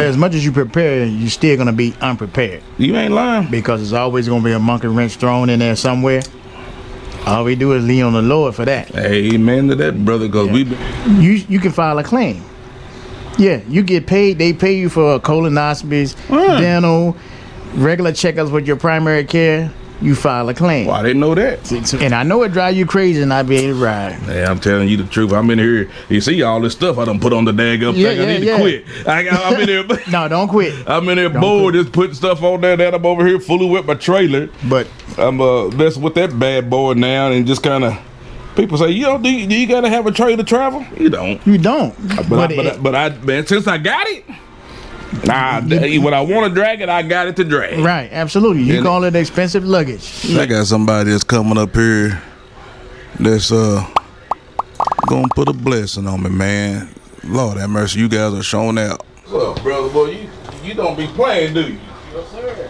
as much as you prepare, you're still gonna be unprepared. You ain't lying. Because there's always gonna be a monkey wrench thrown in there somewhere. All we do is lean on the Lord for that. Amen to that, brother. Cause you can file a claim. Yeah, you get paid. They pay you for colonoscopies, dental, regular checkups with your primary care. You file a claim. Well, I didn't know that. And I know it drive you crazy not being able to ride. Yeah, I'm telling you the truth. I'm in here. You see all this stuff I done put on the daggum thing. I need to quit. I'm in there. No, don't quit. I'm in there bored just putting stuff on there that I'm over here fooling with my trailer. But I'm messing with that bad boy now and just kind of. People say, do you gotta have a trailer to travel? You don't. You don't. But man, since I got it. When I want to drag it, I got it to drag. Right, absolutely. You call it expensive luggage. I got somebody that's coming up here that's gonna put a blessing on me, man. Lord have mercy, you guys are showing out. What's up, brother? Boy, you don't be playing, do you? Yes, sir.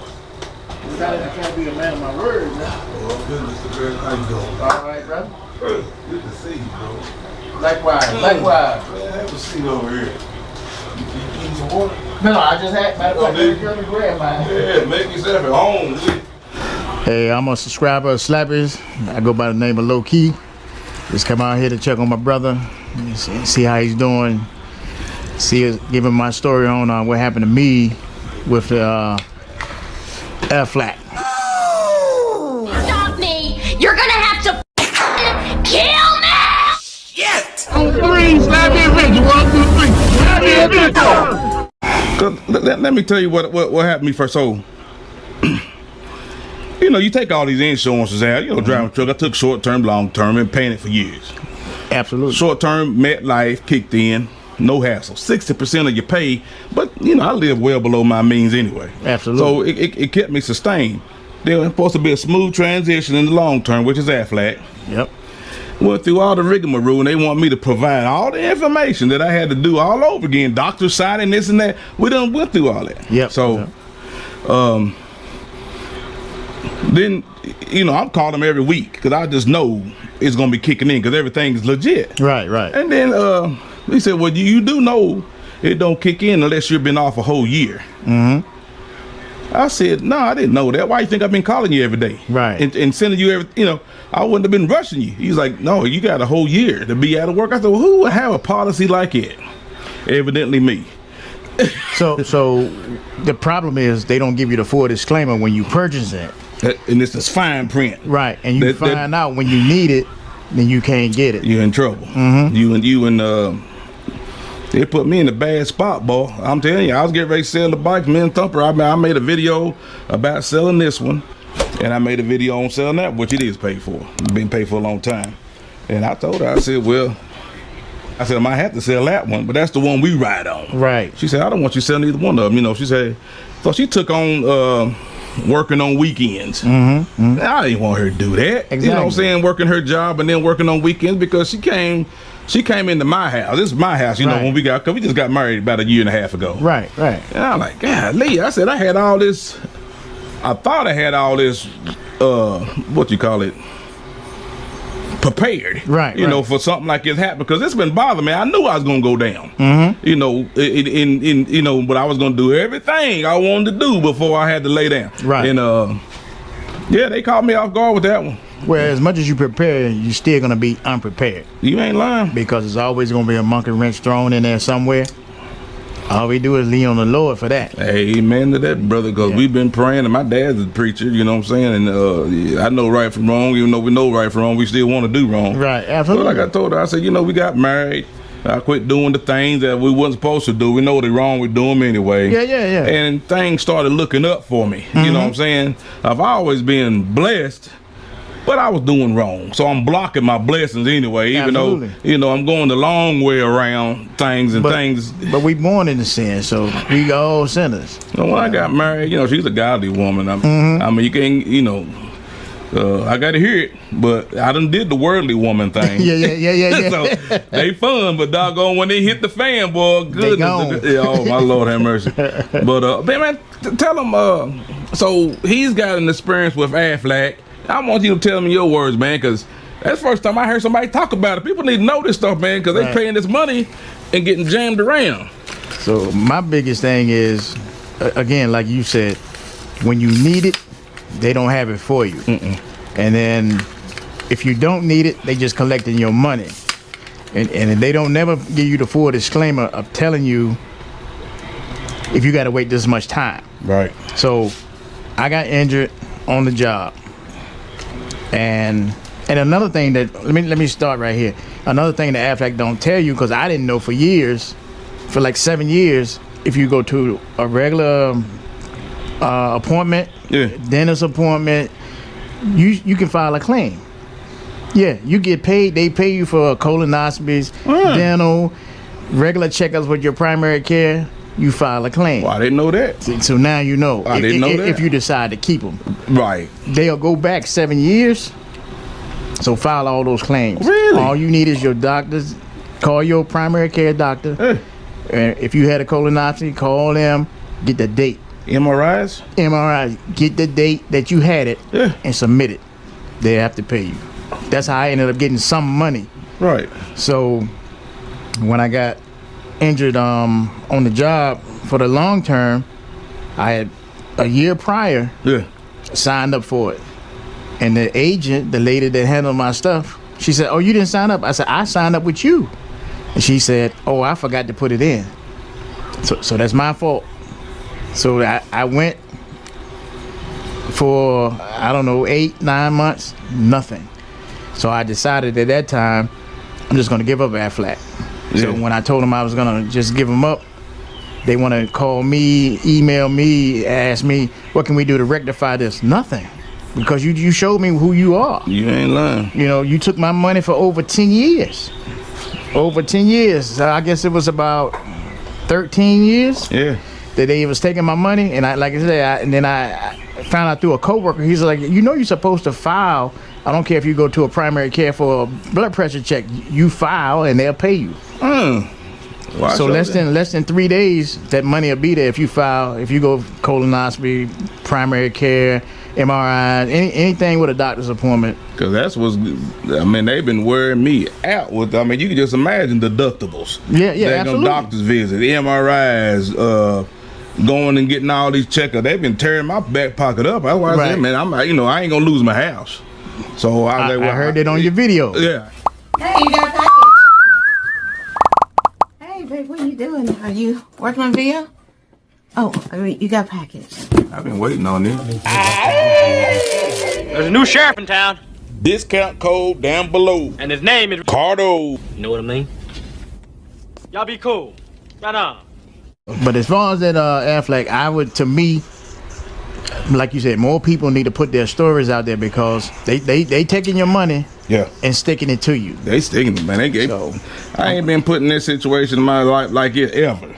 I can't be a man of my word, man. Oh, goodness, how you doing? All right, brother. Good to see you, bro. Likewise. Man, have a seat over here. You eating some water? No, I just had my grab mine. Yeah, make yourself at home. Hey, I'm a subscriber of Slappers. I go by the name of Low Key. Just come out here to check on my brother, see how he's doing. Give him my story on what happened to me with the Aflac. Stop me! You're gonna have to kill me! Shit! On three, slap me rich. 1, 2, 3. Slap me Let me tell you what happened to me first. So, you take all these insurances out. Driving a truck. I took short term, long term, and paying it for years. Absolutely. Short term, MetLife kicked in, no hassle. 60% of your pay, but I live well below my means anyway. Absolutely. So it kept me sustained. There was supposed to be a smooth transition in the long term, which is Aflac. Yep. Went through all the rigmarole, and they want me to provide all the information that I had to do all over again. Doctor signing this and that. We done went through all that. Yep. So, then, I'm calling them every week because I just know it's going to be kicking in because everything's legit. Right. And then he said, well, you do know it don't kick in unless you've been off a whole year. Mm-hmm. I said, no, I didn't know that. Why you think I've been calling you every day? Right. And sending you I wouldn't have been rushing you. He's like, no, you got a whole year to be out of work. I said, well, who would have a policy like it? Evidently me. So the problem is they don't give you the full disclaimer when you purchase it. And this is fine print. Right. And you find out when you need it, then you can't get it. You're in trouble. Mm-hmm. You and they put me in a bad spot, boy. I'm telling you, I was getting ready to sell the bike. Me and Thumper, I made a video about selling this one, and I made a video on selling that, which it is paid for. It's been paid for a long time. And I told her, I said, I might have to sell that one, but that's the one we ride on. Right. She said, I don't want you selling either one of them. She said, so she took on working on weekends. Mm-hmm. Mm-hmm. I didn't want her to do that. Exactly. You know what I'm saying? Working her job and then working on weekends because she came into my house. This is my house, right. When because we just got married about a year and a half ago. Right. And I'm like, golly, I said I had all this. I thought I had all this. What you call it? Prepared, right? For something like this happen because it's been bothering me. I knew I was gonna go down. Mm-hmm. But I was gonna do everything I wanted to do before I had to lay down. Right. And they caught me off guard with that one. Well, as much as you prepare, you're still gonna be unprepared. You ain't lying. Because there's always gonna be a monkey wrench thrown in there somewhere. All we do is lean on the Lord for that. Amen to that, brother, because we've been praying, and my dad's a preacher, you know what I'm saying? And I know right from wrong, even though we know right from wrong, we still want to do wrong. Right, absolutely. So like I told her, I said, we got married. I quit doing the things that we wasn't supposed to do. We know they're wrong, we do them anyway. Yeah. And things started looking up for me, you know what I'm saying? I've always been blessed, but I was doing wrong. So I'm blocking my blessings anyway, even absolutely. though, I'm going the long way around things and things. But we born in the sin, so we all sinners. When I got married, she's a godly woman. I mean, you can't, I got to hear it, but I done did the worldly woman thing. Yeah. So they fun, but doggone when they hit the fan, boy, goodness. Oh, my Lord have mercy. But, man, tell them, so he's got an experience with Aflac. I want you to tell me your words, man, because that's the first time I heard somebody talk about it. People need to know this stuff, man, because they paying this money and getting jammed around. So my biggest thing is, again, like you said, when you need it, they don't have it for you. And then if you don't need it, they just collecting your money. And they don't never give you the full disclaimer of telling you if you got to wait this much time. Right. So I got injured on the job. And another thing that, let me start right here. Another thing that Aflac don't tell you, because I didn't know for years, for like 7 years, if you go to a regular appointment, dentist appointment, you can file a claim. Yeah, you get paid. They pay you for colonoscopies, dental, regular checkups with your primary care. You file a claim. Well, I didn't know that. So now you know. I didn't know that. If you decide to keep them. Right. They'll go back 7 years. So file all those claims. Really? All you need is your doctors. Call your primary care doctor. If you had a colonoscopy, call them. Get the date. MRIs? MRI. Get the date that you had it and submit it. They have to pay you. That's how I ended up getting some money. Right. So when I got injured on the job for the long term, I had a year prior signed up for it. And the agent, the lady that handled my stuff, she said, "Oh, you didn't sign up?" I said, "I signed up with you." And she said, "Oh, I forgot to put it in." So that's my fault. So I went for, I don't know, 8-9 months, nothing. So I decided at that time, I'm just going to give up Aflac. So when I told them I was going to just give them up, they want to call me, email me, ask me, what can we do to rectify this? Nothing. Because you showed me who you are. You ain't lying. You know, you took my money for over 10 years. Over 10 years. So I guess it was about 13 years. Yeah. That they was taking my money. And like I said, and then I found out through a coworker, he's like, you know, you're supposed to file. I don't care if you go to a primary care for a blood pressure check. You file and they'll pay you. Well, so less than 3 days, that money will be there if you file. If you go colonoscopy, primary care, MRI, anything with a doctor's appointment. Because that's what's, I mean, they've been wearing me out with, I mean, you can just imagine deductibles. Yeah, absolutely. Doctor's visit, MRIs, going and getting all these checkups. They've been tearing my back pocket up. That's why I said, man, I ain't gonna lose my house. So I heard that on your video. Yeah. Hey, you got a package. Hey, babe, what are you doing? Are you working on video? Oh, I mean, you got a package. I've been waiting on this. There's a new sheriff in town. Discount code down below. And his name is CARDO. You know what I mean? Y'all be cool. Right on. But as far as that Aflac, I would, to me, like you said, more people need to put their stories out there because they taking your money and sticking it to you. They sticking it, man. I ain't been put in this situation in my life like it ever.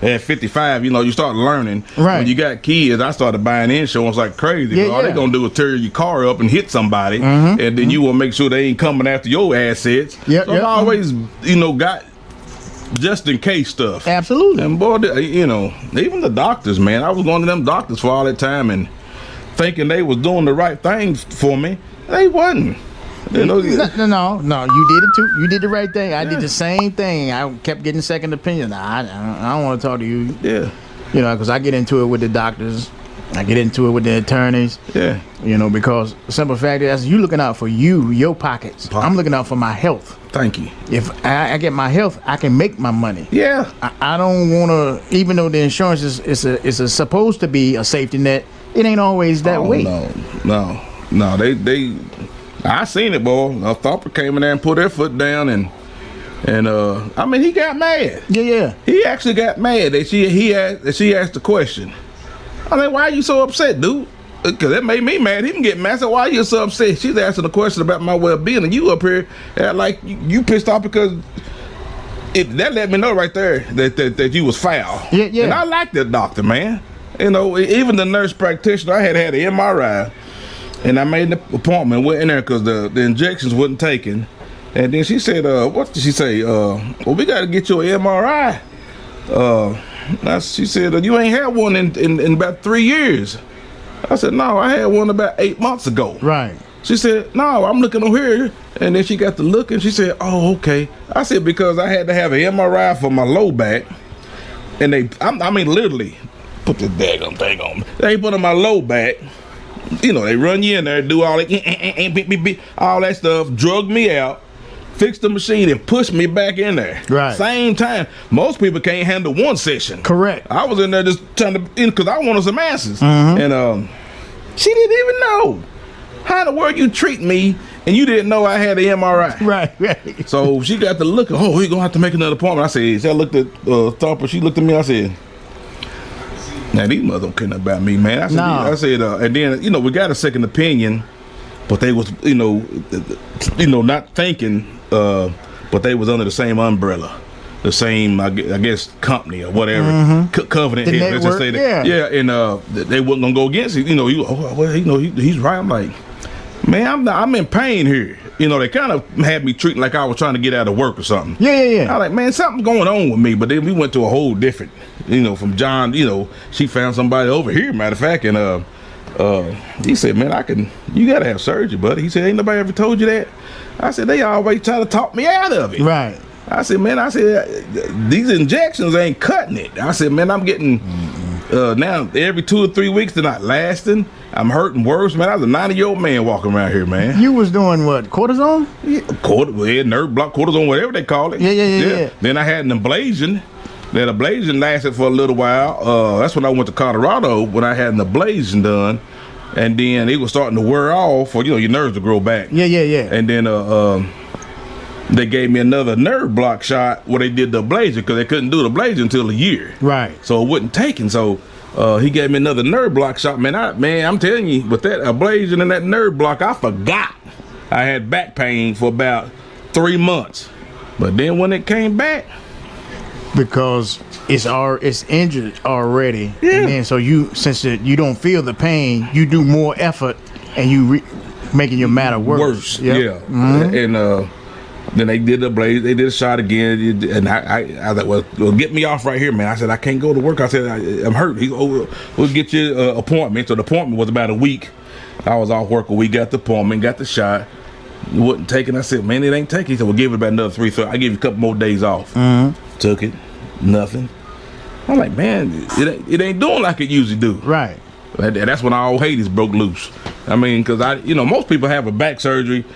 At 55, you start learning. Right. When you got kids, I started buying insurance like crazy. All they gonna do is tear your car up and hit somebody, and then you will make sure they ain't coming after your assets. So I always, got just in case stuff. Absolutely. And boy, even the doctors, man. I was going to them doctors for all that time and thinking they was doing the right things for me. They wasn't. No, you did it too. You did the right thing. I did the same thing. I kept getting second opinion. I don't want to talk to you. Yeah. Because I get into it with the doctors. I get into it with the attorneys. Yeah. Because the simple fact is, you looking out for your pockets. I'm looking out for my health. Thank you. If I get my health, I can make my money. Yeah. I don't want to, even though the insurance is supposed to be a safety net, it ain't always that way. No. They I seen it, boy. A thumper came in there and put their foot down and I mean, he got mad. Yeah. He actually got mad that she asked the question. I mean, why are you so upset, dude? Because that made me mad. He can get mad. I said, why are you so upset? She's asking a question about my well-being, and you up here like you pissed off because that let me know right there that you was foul. Yeah. And I like that doctor, man. Even the nurse practitioner, I had an MRI, and I made an appointment, went in there because the injections wasn't taken. And then she said, what did she say? Well, we got to get you an MRI. She said, you ain't had one in about 3 years. I said, no, I had one about 8 months ago. Right. She said, no, I'm looking on here. And then she got to look and she said, oh, okay. I said, because I had to have an MRI for my low back and I mean, literally, put this daggone thing on me. They put on my low back. You know, they run you in there, do all that, all that stuff, drug me out, fix the machine, and push me back in there. Right. Same time. Most people can't handle one session. Correct. I was in there just trying to, because I wanted some answers. Mm-hmm. And she didn't even know how in the world you treat me, and you didn't know I had the MRI. Right. So she got to look, we're going to have to make another appointment. I said, I looked at Thumper, she looked at me, I said, now these mothers don't care nothing about me, man. I said, and then, you know, we got a second opinion, but they was, you know, not thinking, but they was under the same umbrella, the same, I guess, company or whatever, covenant. The Let's just say that. Yeah, and they wasn't gonna go against it. You know, he's right. I'm like, man, I'm in pain here. You know, they kind of had me treating like I was trying to get out of work or something. Yeah. I was like, man, something's going on with me. But then we went to a whole different, you know, from John, you know, she found somebody over here, matter of fact, and he said, man, you gotta have surgery, buddy. He said, ain't nobody ever told you that? I said, they always try to talk me out of it. Right. I said, man, these injections ain't cutting it. I said, man, I'm getting now every 2 or 3 weeks they're not lasting. I'm hurting worse, man. I was a 90-year-old man walking around here, man. You was doing what? Cortisone? Yeah, nerve block, cortisone, whatever they call it. Yeah. Then I had an ablation. That ablation lasted for a little while. That's when I went to Colorado when I had an ablation done, and then it was starting to wear off, or you know, your nerves to grow back. Yeah. And then they gave me another nerve block shot where they did the ablation because they couldn't do the ablation until a year. Right. So it wasn't taken. So he gave me another nerve block shot. Man, I'm telling you, with that ablation and that nerve block, I forgot I had back pain for about 3 months. But then when it came back, because it's injured already, yeah. And then so since you don't feel the pain, you do more effort, and you making your matter worse. Yep. Yeah. Mm-hmm. And then they did the blaze. They did a shot again, and I was like, well, get me off right here, man. I said, I can't go to work. I said, I'm hurt. He goes, we'll get you an appointment. So the appointment was about a week. I was off work a week, got the appointment, got the shot. It wasn't taken. I said, man, it ain't taken. He said, we'll give it about another 3. So I give you a couple more days off. Mm-hmm. Took it, nothing. I'm like, man, it ain't doing like it usually do. Right. And that's when all Hades broke loose. I mean, because most people have a back surgery,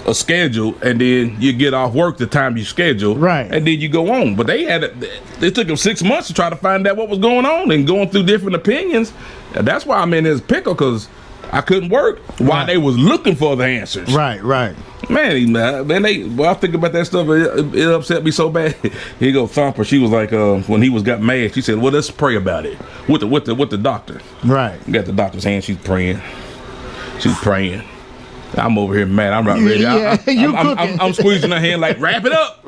a schedule, and then you get off work the time you schedule, right? And then you go on. But it took them 6 months to try to find out what was going on and going through different opinions. And that's why I'm in this pickle, because I couldn't work while they was looking for the answers. Right. Man, I think about that stuff. It upset me so bad. Here go Thumper. She was like, when he got mad, she said, "Well, let's pray about it with the doctor." Right. Got the doctor's hand. She's praying. I'm over here mad. I'm not ready. I'm squeezing her hand like, wrap it up,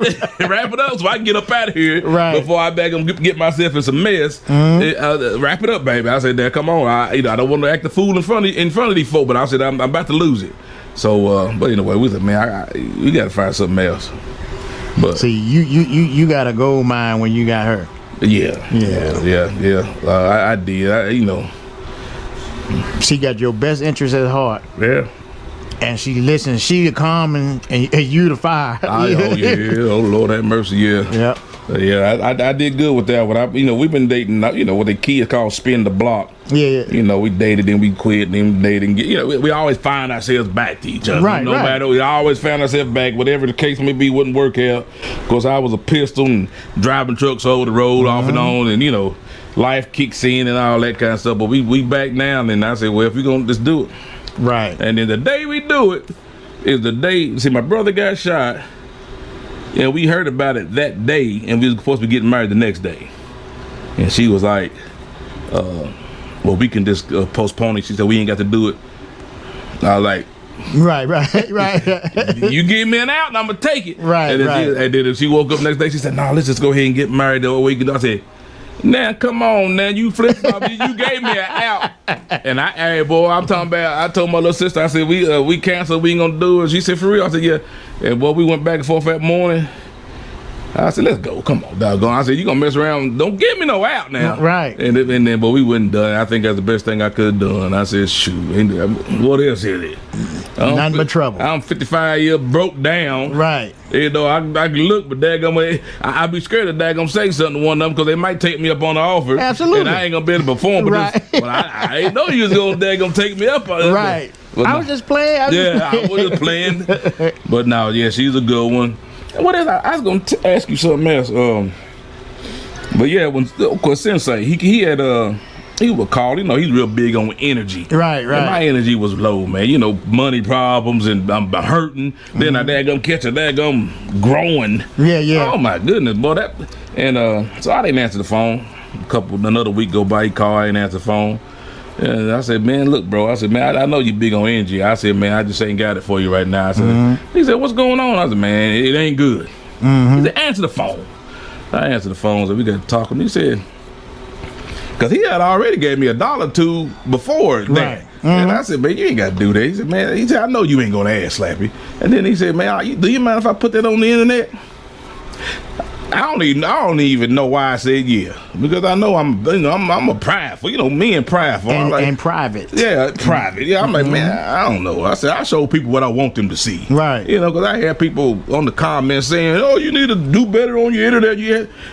so I can get up out of here before I back and get myself in some mess. Mm-hmm. Wrap it up, baby. I said, "Come on, I don't want to act the fool in front of these folk," but I said, I'm about to lose it. So, but anyway, we said, man, we got to find something else. But see, you got a gold mine when you got her. Yeah. I did. She got your best interest at heart. Yeah. And she listens. She calm and you the fire. Oh yeah. Oh Lord have mercy. Yeah. Yep. Yeah. I did good with that one. We've been dating. What the kids call spin the block. Yeah. We dated, then we quit, then dated. We always find ourselves back to each other. Right. No matter, we always found ourselves back. Whatever the case may be, wouldn't work out. Of course, I was a pistol and driving trucks over the road off and on, and life kicks in and all that kind of stuff. But we back now, and I said, well, if we gonna just do it. Right. And then the day we do it is the day, see, my brother got shot, and we heard about it that day, and we was supposed to be getting married the next day. And she was like, well, we can just postpone it. She said, we ain't got to do it. I was like, right. You give me an out, and I'm going to take it. Right. And then she woke up next day, she said, no, let's just go ahead and get married. I said, now come on, now you flip flop. You gave me an out, and I'm talking about. I told my little sister, I said we canceled, we ain't gonna do it. She said, for real? I said, yeah. And boy, we went back and forth that morning. I said, let's go. Come on, doggone. I said, you gonna mess around? Don't give me no out now. Right. And then, but we wouldn't done. I think that's the best thing I could have done. I said, shoot, what else is it? Nothing but trouble. I'm 55 years broke down. Right. You know, I can look, but daggone, I'd be scared to daggone say something to one of them because they might take me up on the offer. Absolutely. And I ain't gonna be able to perform. But, Right. but I ain't know you was gonna daggone take me up. Right. But I was just playing. I was just playing. But no, yeah, she's a good one. And what else? I was gonna ask you something else. But yeah, when of course Sensei, he was called. You know, he's real big on energy. Right. And my energy was low, man. You know, money problems and I'm hurting. Then I daggum catch a daggum growing. Yeah. Oh my goodness, boy. So I didn't answer the phone. Another week go by, he called, I didn't answer the phone. And I said, man, look, bro. I said, man, I know you big on energy. I said, man, I just ain't got it for you right now. I said, He said, what's going on? I said, man, it ain't good. He said, answer the phone. I answered the phone, so we got to talking. He said, because he had already gave me $1 or $2 before that. And I said, man, you ain't got to do that. He said, I know you ain't going to ask Slappy. And then he said, man, do you mind if I put that on the internet? I don't even know why I said yeah, because I know I'm a prideful, me and prideful. And private. Yeah, private. Yeah, I'm like, man, I don't know. I said, I show people what I want them to see. Right. Because I had people on the comments saying, oh, you need to do better on your internet.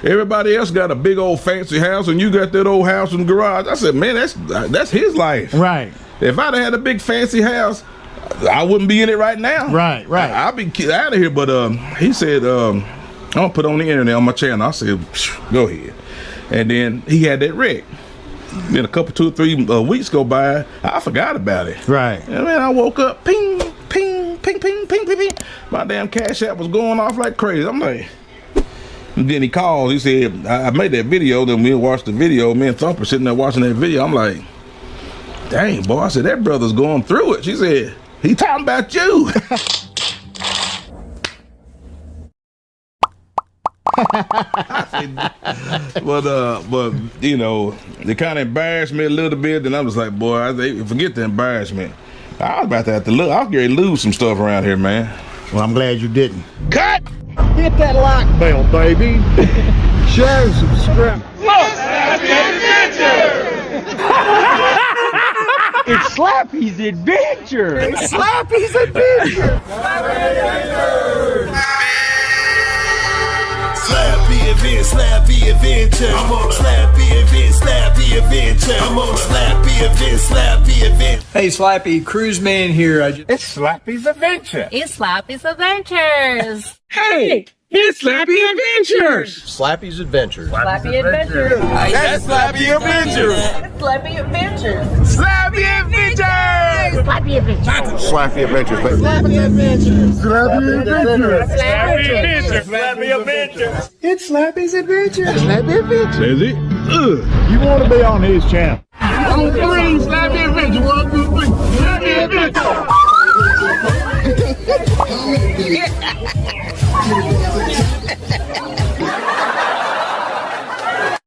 Everybody else got a big old fancy house and you got that old house in the garage. I said, man, that's his life. Right. If I'd have had a big fancy house, I wouldn't be in it right now. Right. I'd be out of here. But he said, I'm gonna put it on the internet on my channel. I said, go ahead. And then he had that wreck. Then a couple, 2 or 3 weeks go by, I forgot about it. Right. And then I woke up, ping, ping, ping, ping, ping, ping, ping. My damn Cash App was going off like crazy. I'm like, and then he called. He said, I made that video. Then we watched the video. Me and Thumper sitting there watching that video. I'm like, dang, boy. I said, that brother's going through it. She said, he talking about you. but they kind of embarrassed me a little bit. Then I was like, boy, forget the embarrassment. I was about to have to look. I was going to lose some stuff around here, man. Well, I'm glad you didn't. Cut! Hit that like bell, baby. Share, subscribe. It's Slappy's Adventure! It's Slappy's Adventure. Slappy Adventure. I'm on a Slappy Adventure. I'm on a Slappy Adventure. Hey Slappy, Cruiseman here. It's Slappy's Adventure. It's Slappy's Adventures. Hey, it's Slappy Adventures. Slappy's Adventures. Slappy Adventures. That's Slappy Adventure. Slappy Adventures. Slappy Adventures. Slappy Adventures. Slappy Adventures, baby. Slappy Adventures. Slappy Adventures. Slappy Adventures. Slappy Adventures. It's Slappy's Adventures. Slappy Adventures. Is it? You want to be on his channel. On 3, Slappy Adventure. 1, 2, 3. Slappy Adventure.